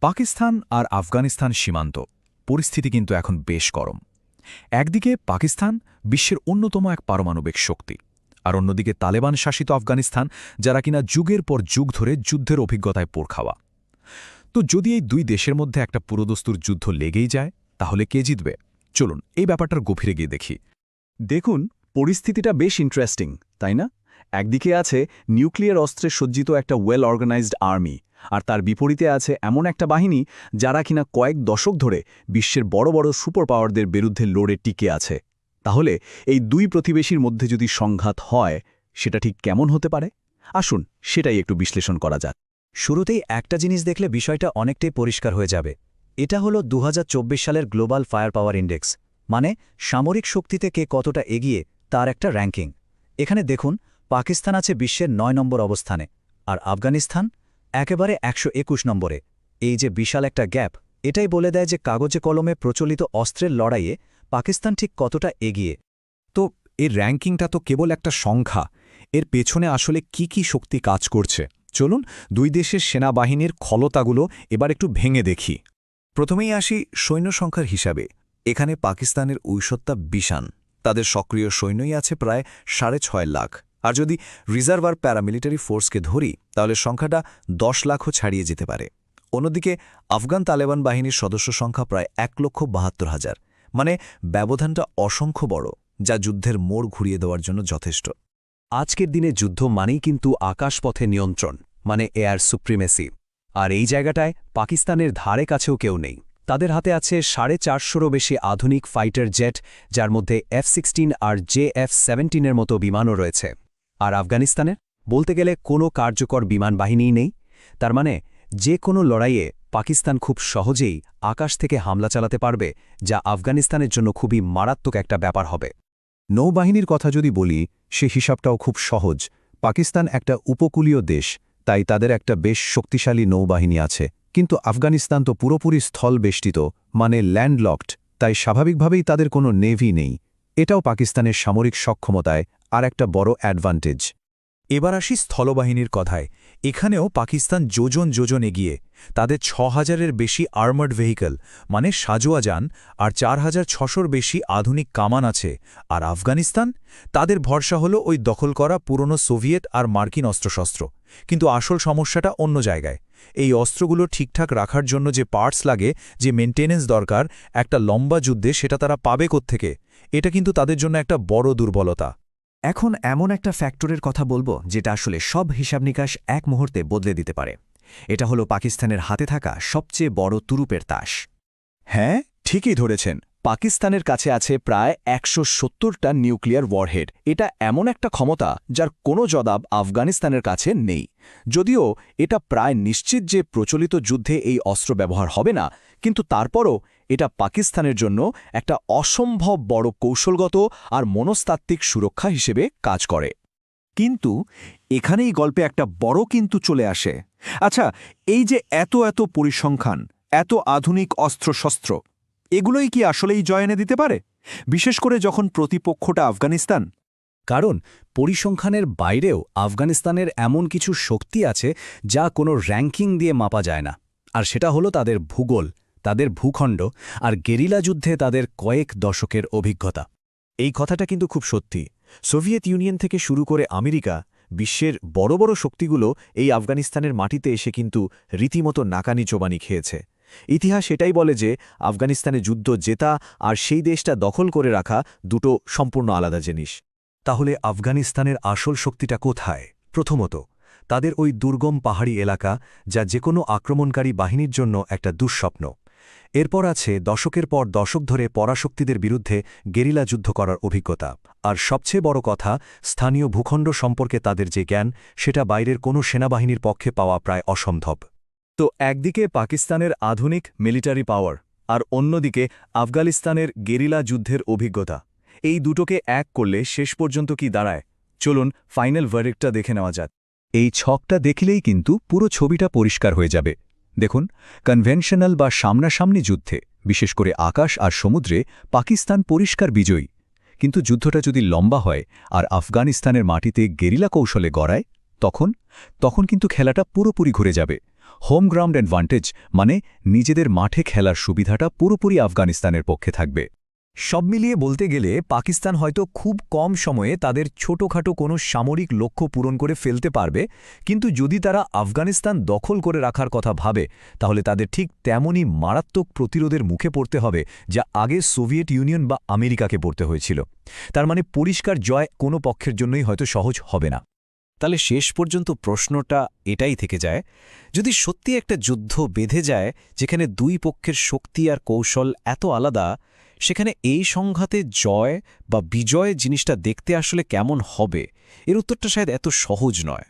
পাকিস্তান আর আফগানিস্তান সীমান্ত পরিস্থিতি কিন্তু এখন বেশ গরম। একদিকে পাকিস্তান বিশ্বের অন্যতম এক পারমাণবিক শক্তি, আর অন্যদিকে তালেবান শাসিত আফগানিস্তান, যারা কিনা যুগের পর যুগ ধরে যুদ্ধের অভিজ্ঞতায় পোড় খাওয়া। তো যদি এই দুই দেশের মধ্যে একটা পুরোদস্তুর যুদ্ধ লেগেই যায়, তাহলে কে জিতবে? চলুন এই ব্যাপারটার গভীরে গিয়ে দেখি। দেখুন, পরিস্থিতিটা বেশ ইন্টারেস্টিং, তাই না? একদিকে আছে নিউক্লিয়ার অস্ত্রে সজ্জিত একটা ওয়েল অর্গানাইজড আর্মি, আর তার বিপরীতে আছে এমন একটা বাহিনী যারা কিনা কয়েক দশক ধরে বিশ্বের বড় বড় সুপার পাওয়ারদের বিরুদ্ধে লড়ে টিকে আছে। তাহলে এই দুই প্রতিবেশীর মধ্যে যদি সংঘাত হয়, সেটা ঠিক কেমন হতে পারে? আসুন সেটাই একটু বিশ্লেষণ করা যাক। শুরুতেই একটা জিনিস দেখলে বিষয়টা অনেকটাই পরিষ্কার হয়ে যাবে। এটা হলো 2024 সালের গ্লোবাল ফায়ার পাওয়ার ইন্ডেক্স, মানে সামরিক শক্তিতে কে কতটা এগিয়ে তার একটা র্যাঙ্কিং। এখানে দেখুন, পাকিস্তান আছে বিশ্বের 9 নম্বর অবস্থানে, আর আফগানিস্তান একেবারে 121 নম্বরে। এই যে বিশাল একটা গ্যাপ, এটাই বলে দেয় যে কাগজে কলমে প্রচলিত অস্ত্রের লড়াইয়ে পাকিস্তান ঠিক কতটা এগিয়ে। তো এর র্যাঙ্কিংটা তো কেবল একটা সংখ্যা, এর পেছনে আসলে কি শক্তি কাজ করছে চলুন দুই দেশের সেনাবাহিনীর ক্ষমতাগুলো এবার একটু ভেঙে দেখি। প্রথমেই আসি সৈন্য সংখ্যার হিসাবে। এখানে পাকিস্তানের ঔষধটা বিশান, তাদের সক্রিয় সৈন্যই আছে প্রায় 6.5 লাখ, আর যদি রিজার্ভ আর প্যারামিলিটারি ফোর্সকে ধরি তাহলে সংখ্যাটা 10 লাখও ছাড়িয়ে যেতে পারে। অন্যদিকে আফগান তালেবান বাহিনীর সদস্য সংখ্যা প্রায় 1,72,000, মানে ব্যবধানটা অসংখ্য বড়, যা যুদ্ধের মোড় ঘুরিয়ে দেওয়ার জন্য যথেষ্ট। আজকের দিনে যুদ্ধ মানেই কিন্তু আকাশপথে নিয়ন্ত্রণ, মানে এয়ার সুপ্রিমেসি। আর এই জায়গাটায় পাকিস্তানের ধারে কাছেও কেউ নেই। তাদের হাতে আছে 450-রও বেশি আধুনিক ফাইটার জেট, যার মধ্যে F-16 আর JF-17-এর মতো বিমানও রয়েছে। আর আফগানিস্তানের বলতে গেলে কোনো কার্যকর বিমান বাহিনীই নেই। তার মানে যে কোনো লড়াইয়ে পাকিস্তান খুব সহজেই আকাশ থেকে হামলা চালাতে পারবে, যা আফগানিস্তানের জন্য খুবই মারাত্মক একটা ব্যাপার হবে। নৌবাহিনীর কথা যদি বলি, সে হিসাবটাও খুব সহজ। পাকিস্তান একটা উপকূলীয় দেশ, তাই তাদের একটা বেশ শক্তিশালী নৌবাহিনী আছে, কিন্তু আফগানিস্তান তো পুরোপুরি স্থলবেষ্টিত, মানে ল্যান্ডলকড, তাই স্বাভাবিকভাবেই তাদের কোনো নেভি নেই। এটাও পাকিস্তানের সামরিক সক্ষমতায় আর একটা বড় অ্যাডভান্টেজ। এবার আসি স্থলবাহিনীর কথায়। এখানেও পাকিস্তান যোজন এগিয়ে। তাদের 6,000-এর বেশি আর্মার্ড ভেহিকল, মানে সাজোয়া যান, আর 4,600-র বেশি আধুনিক কামান আছে। আর আফগানিস্তান, তাদের ভরসা হলো ওই দখল করা পুরনো সোভিয়েত আর মার্কিন অস্ত্রশস্ত্র। কিন্তু আসল সমস্যাটা অন্য জায়গায়। এই অস্ত্রগুলো ঠিকঠাক রাখার জন্য যে পার্টস লাগে, যে মেনটেনেন্স দরকার একটা লম্বা যুদ্ধে, সেটা তারা পাবে কোত্থেকে? এটা কিন্তু তাদের জন্য একটা বড় দুর্বলতা। এখন এমন একটা ফ্যাক্টরের কথা বলবো যেটা আসলে সব হিসাব নিকাশ এক মুহূর্তে বদলে দিতে পারে। এটা হলো পাকিস্তানের হাতে থাকা সবচেয়ে বড় তুরুপের তাস। হ্যাঁ, ঠিকই ধরেছেন। পাকিস্তানের কাছে আছে প্রায় 170টা নিউক্লিয়ার ওয়ারহেড। এটা এমন একটা ক্ষমতা যার কোনো জবাব আফগানিস্তানের কাছে নেই। যদিও এটা প্রায় নিশ্চিত যে প্রচলিত যুদ্ধে এই অস্ত্র ব্যবহার হবে না, কিন্তু তারপরও এটা পাকিস্তানের জন্য একটা অসম্ভব বড় কৌশলগত আর মনস্তাত্ত্বিক সুরক্ষা হিসেবে কাজ করে। কিন্তু এখানেই গল্পে একটা বড় কিন্তু চলে আসে। আচ্ছা, এই যে এত পরিসংখ্যান, এত আধুনিক অস্ত্রশস্ত্র, এগুলোই কি আসলেই জয় এনে দিতে পারে, বিশেষ করে যখন প্রতিপক্ষটা আফগানিস্তান? কারণ পরিসংখ্যানের বাইরেও আফগানিস্তানের এমন কিছু শক্তি আছে যা কোনো র্যাঙ্কিং দিয়ে মাপা যায় না। আর সেটা হলো তাদের ভূগোল, তাদের ভূখণ্ড, আর গেরিলা যুদ্ধে তাদের কয়েক দশকের অভিজ্ঞতা। এই কথাটা কিন্তু খুব সত্যি। সোভিয়েত ইউনিয়ন থেকে শুরু করে আমেরিকা, বিশ্বের বড় বড় শক্তিগুলো এই আফগানিস্তানের মাটিতে এসে কিন্তু রীতিমতো নাকানি চোবানি খেয়েছে। ইতিহাস এটাই বলে যে আফগানিস্তানে যুদ্ধ জেতা আর সেই দেশটা দখল করে রাখা দুটো সম্পূর্ণ আলাদা জিনিস। তাহলে আফগানিস্তানের আসল শক্তিটা কোথায়? প্রথমত, তাদের ওই দুর্গম পাহাড়ি এলাকা, যা যে কোনো আক্রমণকারী বাহিনীর জন্য একটা দুঃস্বপ্ন। এরপর আছে দশকের পর দশক ধরে পরাশক্তিদের বিরুদ্ধে গেরিলা যুদ্ধ করার অভিজ্ঞতা। আর সবচেয়ে বড় কথা, স্থানীয় ভূখণ্ড সম্পর্কে তাদের যে জ্ঞান, সেটা বাইরের কোনো সেনাবাহিনীর পক্ষে পাওয়া প্রায় অসম্ভব। তো একদিকে পাকিস্তানের আধুনিক মিলিটারি পাওয়ার, আর অন্যদিকে আফগানিস্তানের গেরিলা যুদ্ধের অভিজ্ঞতা। এই দুটোকে এক করলে শেষ পর্যন্ত কি দাঁড়ায়? চলুন ফাইনাল ভার্ডিক্টটা দেখে নেওয়া যাক। এই ছকটা দেখলেই কিন্তু পুরো ছবিটা পরিষ্কার হয়ে যাবে। দেখুন, কনভেনশনাল বা সামনাসামনি যুদ্ধে, বিশেষ করে আকাশ আর সমুদ্রে, পাকিস্তান পরিষ্কার বিজয়ী। কিন্তু যুদ্ধটা যদি লম্বা হয় আর আফগানিস্তানের মাটিতে গেরিলা কৌশলে গড়ায়, তখন কিন্তু খেলাটা পুরোপুরি ঘুরে যাবে। হোম গ্রাউন্ড অ্যাডভান্টেজ মানে নিজেদের মাঠে খেলার সুবিধাটা পুরোপুরি আফগানিস্তানের পক্ষে থাকবে। সব মিলিয়ে বলতে গেলে পাকিস্তান হয়তো খুব কম সময়ে তাদের ছোটখাটো কোনো সামরিক লক্ষ্য পূরণ করে ফেলতে পারবে, কিন্তু যদি তারা আফগানিস্তান দখল করে রাখার কথা ভাবে তাহলে তাদের ঠিক তেমনই মারাত্মক প্রতিরোধের মুখে পড়তে হবে যা আগে সোভিয়েত ইউনিয়ন বা আমেরিকাকে পড়তে হয়েছিল। তার মানে পরিষ্কার জয় কোনো পক্ষের জন্যই হয়তো সহজ হবে না। তাহলে শেষ পর্যন্ত প্রশ্নটা এটাই থেকে যায়, যদি সত্যি একটা যুদ্ধ বেঁধে যায় যেখানে দুই পক্ষের শক্তি আর কৌশল এত আলাদা, সেখানে এই সংঘাতে জয় বা বিজয় জিনিসটা দেখতে আসলে কেমন হবে, এর উত্তরটা শায়দ এত সহজ নয়।